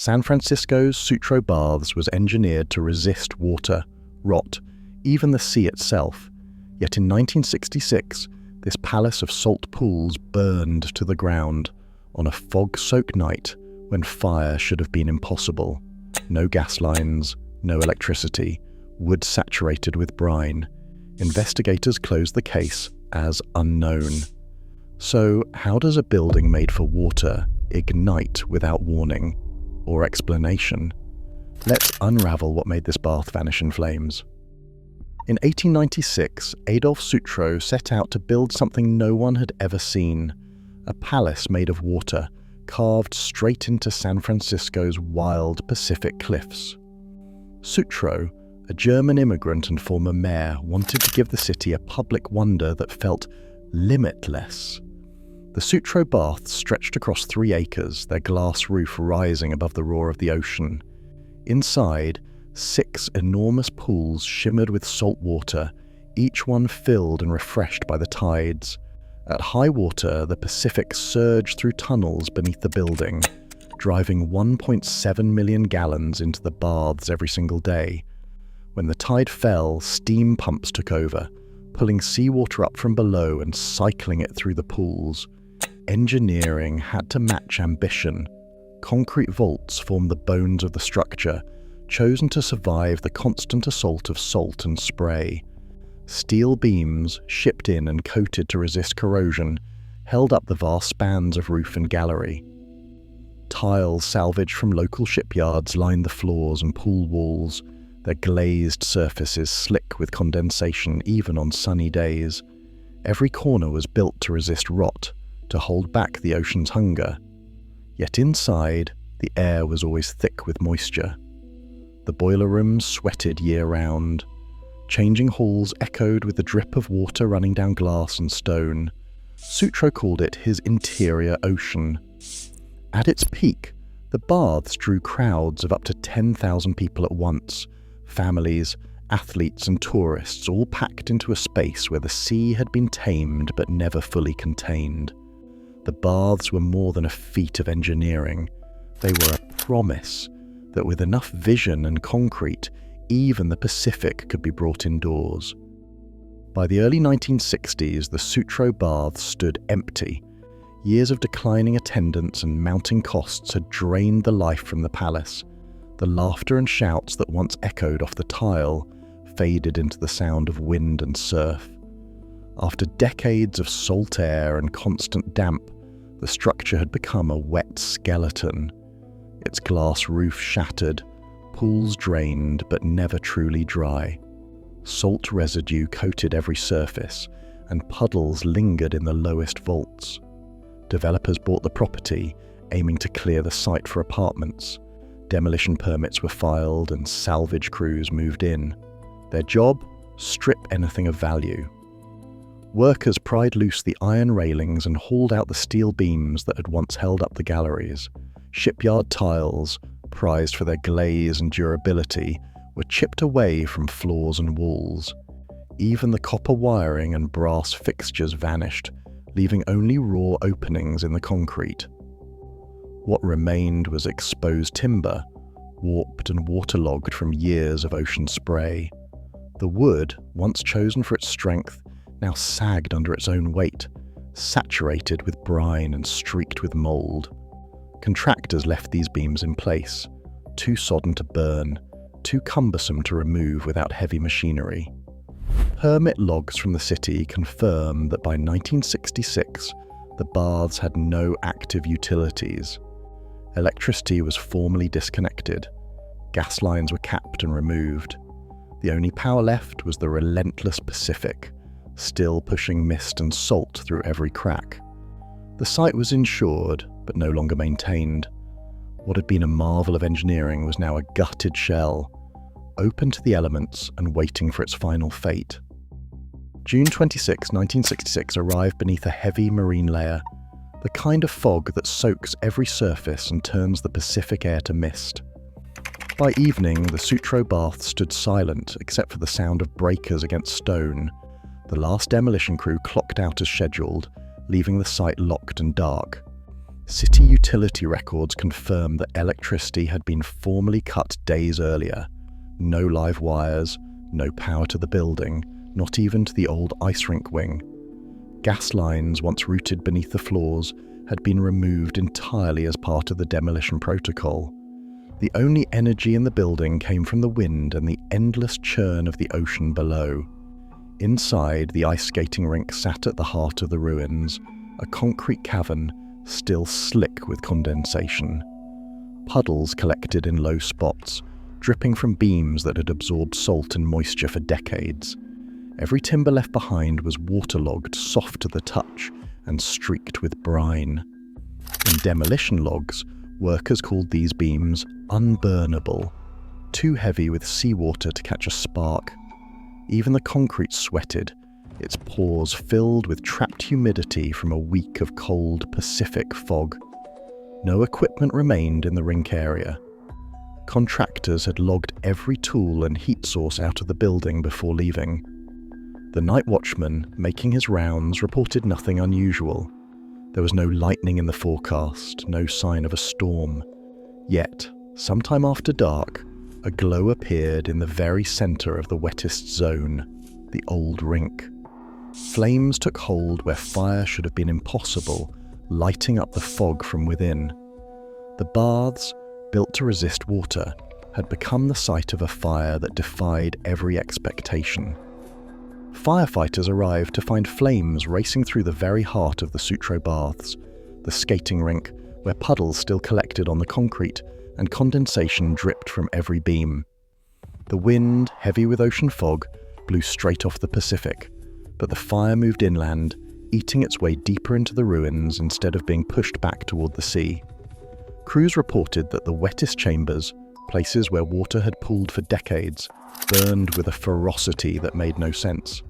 San Francisco's Sutro Baths was engineered to resist water, rot, even the sea itself. Yet in 1966, this palace of salt pools burned to the ground on a fog-soaked night when fire should have been impossible. No gas lines, no electricity, wood saturated with brine. Investigators closed the case as unknown. So, how does a building made for water ignite without warning or explanation? Let's unravel what made this bath vanish in flames. In 1896, Adolf Sutro set out to build something no one had ever seen, a palace made of water, carved straight into San Francisco's wild Pacific cliffs. Sutro, a German immigrant and former mayor, wanted to give the city a public wonder that felt limitless. The Sutro Baths stretched across 3 acres, their glass roof rising above the roar of the ocean. Inside, 6 enormous pools shimmered with salt water, each one filled and refreshed by the tides. At high water, the Pacific surged through tunnels beneath the building, driving 1.7 million gallons into the baths every single day. When the tide fell, steam pumps took over, pulling seawater up from below and cycling it through the pools. Engineering had to match ambition. Concrete vaults formed the bones of the structure, chosen to survive the constant assault of salt and spray. Steel beams, shipped in and coated to resist corrosion, held up the vast spans of roof and gallery. Tiles salvaged from local shipyards lined the floors and pool walls, their glazed surfaces slick with condensation even on sunny days. Every corner was built to resist rot, to hold back the ocean's hunger. Yet inside, the air was always thick with moisture. The boiler rooms sweated year-round. Changing halls echoed with the drip of water running down glass and stone. Sutro called it his interior ocean. At its peak, the baths drew crowds of up to 10,000 people at once, families, athletes and tourists all packed into a space where the sea had been tamed but never fully contained. The baths were more than a feat of engineering. They were a promise that with enough vision and concrete, even the Pacific could be brought indoors. By the early 1960s, the Sutro Baths stood empty. Years of declining attendance and mounting costs had drained the life from the palace. The laughter and shouts that once echoed off the tile faded into the sound of wind and surf. After decades of salt air and constant damp, the structure had become a wet skeleton. Its glass roof shattered, pools drained but never truly dry. Salt residue coated every surface, and puddles lingered in the lowest vaults. Developers bought the property, aiming to clear the site for apartments. Demolition permits were filed and salvage crews moved in. Their job? Strip anything of value. Workers pried loose the iron railings and hauled out the steel beams that had once held up the galleries. Shipyard tiles, prized for their glaze and durability, were chipped away from floors and walls. Even the copper wiring and brass fixtures vanished, leaving only raw openings in the concrete. What remained was exposed timber, warped and waterlogged from years of ocean spray. The wood, once chosen for its strength, now sagged under its own weight, saturated with brine and streaked with mold. Contractors left these beams in place, too sodden to burn, too cumbersome to remove without heavy machinery. Permit logs from the city confirm that by 1966, the baths had no active utilities. Electricity was formally disconnected. Gas lines were capped and removed. The only power left was the relentless Pacific, still pushing mist and salt through every crack. The site was insured, but no longer maintained. What had been a marvel of engineering was now a gutted shell, open to the elements and waiting for its final fate. June 26, 1966 arrived beneath a heavy marine layer, the kind of fog that soaks every surface and turns the Pacific air to mist. By evening, the Sutro Baths stood silent except for the sound of breakers against stone. The last demolition crew clocked out as scheduled, leaving the site locked and dark. City utility records confirm that electricity had been formally cut days earlier. No live wires, no power to the building, not even to the old ice rink wing. Gas lines, once routed beneath the floors, had been removed entirely as part of the demolition protocol. The only energy in the building came from the wind and the endless churn of the ocean below. Inside, the ice skating rink sat at the heart of the ruins, a concrete cavern still slick with condensation. Puddles collected in low spots, dripping from beams that had absorbed salt and moisture for decades. Every timber left behind was waterlogged, soft to the touch, and streaked with brine. In demolition logs, workers called these beams unburnable, too heavy with seawater to catch a spark. Even the concrete sweated, its pores filled with trapped humidity from a week of cold Pacific fog. No equipment remained in the rink area. Contractors had logged every tool and heat source out of the building before leaving. The night watchman, making his rounds, reported nothing unusual. There was no lightning in the forecast, no sign of a storm. Yet, sometime after dark, a glow appeared in the very center of the wettest zone, the old rink. Flames took hold where fire should have been impossible, lighting up the fog from within. The baths, built to resist water, had become the site of a fire that defied every expectation. Firefighters arrived to find flames racing through the very heart of the Sutro Baths, the skating rink where puddles still collected on the concrete and condensation dripped from every beam. The wind, heavy with ocean fog, blew straight off the Pacific, but the fire moved inland, eating its way deeper into the ruins instead of being pushed back toward the sea. Crews reported that the wettest chambers, places where water had pooled for decades, burned with a ferocity that made no sense.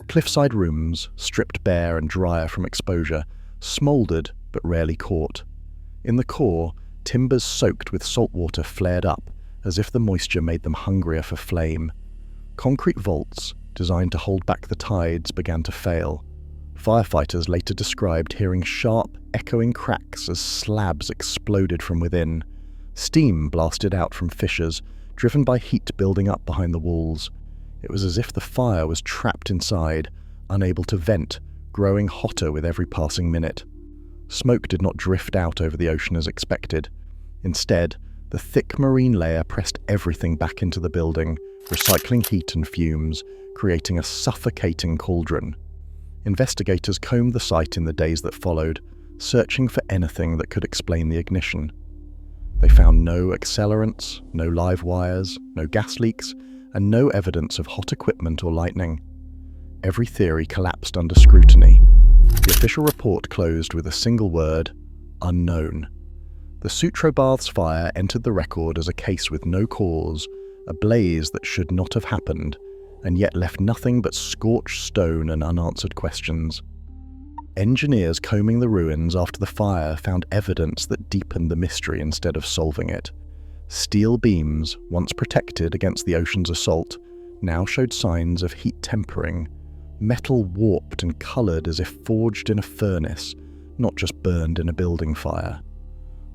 Cliffside rooms, stripped bare and drier from exposure, smouldered but rarely caught. In the core, timbers soaked with salt water flared up, as if the moisture made them hungrier for flame. Concrete vaults, designed to hold back the tides, began to fail. Firefighters later described hearing sharp, echoing cracks as slabs exploded from within. Steam blasted out from fissures, driven by heat building up behind the walls. It was as if the fire was trapped inside, unable to vent, growing hotter with every passing minute. Smoke did not drift out over the ocean as expected. Instead, the thick marine layer pressed everything back into the building, recycling heat and fumes, creating a suffocating cauldron. Investigators combed the site in the days that followed, searching for anything that could explain the ignition. They found no accelerants, no live wires, no gas leaks, and no evidence of hot equipment or lightning. Every theory collapsed under scrutiny. The official report closed with a single word: unknown. The Sutro Baths fire entered the record as a case with no cause, a blaze that should not have happened, and yet left nothing but scorched stone and unanswered questions. Engineers combing the ruins after the fire found evidence that deepened the mystery instead of solving it. Steel beams, once protected against the ocean's assault, now showed signs of heat tempering. Metal warped and coloured as if forged in a furnace, not just burned in a building fire.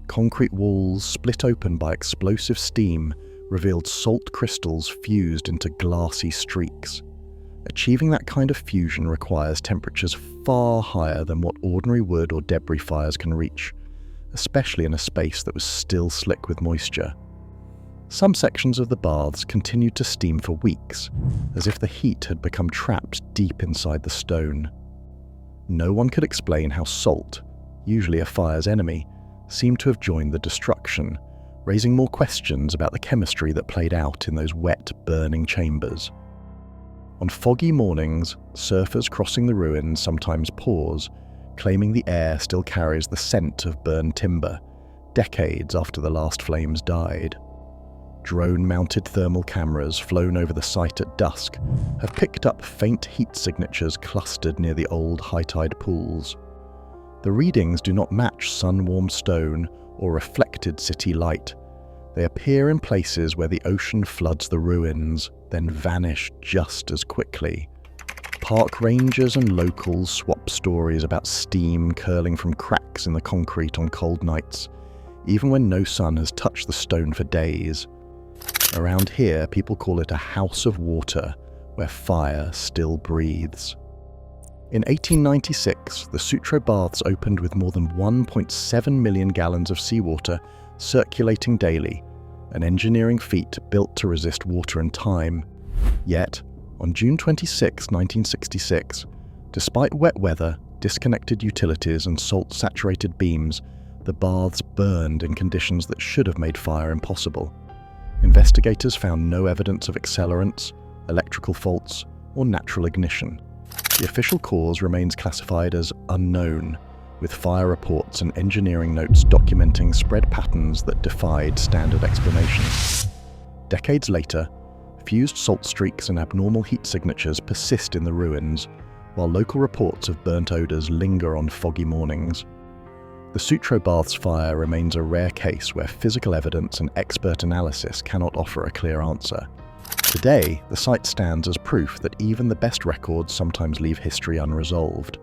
Concrete walls, split open by explosive steam, revealed salt crystals fused into glassy streaks. Achieving that kind of fusion requires temperatures far higher than what ordinary wood or debris fires can reach, especially in a space that was still slick with moisture. Some sections of the baths continued to steam for weeks, as if the heat had become trapped deep inside the stone. No one could explain how salt, usually a fire's enemy, seemed to have joined the destruction, raising more questions about the chemistry that played out in those wet, burning chambers. On foggy mornings, surfers crossing the ruins sometimes pause, claiming the air still carries the scent of burned timber, decades after the last flames died. Drone-mounted thermal cameras flown over the site at dusk have picked up faint heat signatures clustered near the old high-tide pools. The readings do not match sun-warmed stone or reflected city light. They appear in places where the ocean floods the ruins, then vanish just as quickly. Park rangers and locals swap stories about steam curling from cracks in the concrete on cold nights, even when no sun has touched the stone for days. Around here, people call it a house of water, where fire still breathes. In 1896, the Sutro Baths opened with more than 1.7 million gallons of seawater circulating daily, an engineering feat built to resist water and time. Yet, on June 26, 1966, despite wet weather, disconnected utilities and salt-saturated beams, the baths burned in conditions that should have made fire impossible. Investigators found no evidence of accelerants, electrical faults, or natural ignition. The official cause remains classified as unknown, with fire reports and engineering notes documenting spread patterns that defied standard explanations. Decades later, fused salt streaks and abnormal heat signatures persist in the ruins, while local reports of burnt odors linger on foggy mornings. The Sutro Baths fire remains a rare case where physical evidence and expert analysis cannot offer a clear answer. Today, the site stands as proof that even the best records sometimes leave history unresolved.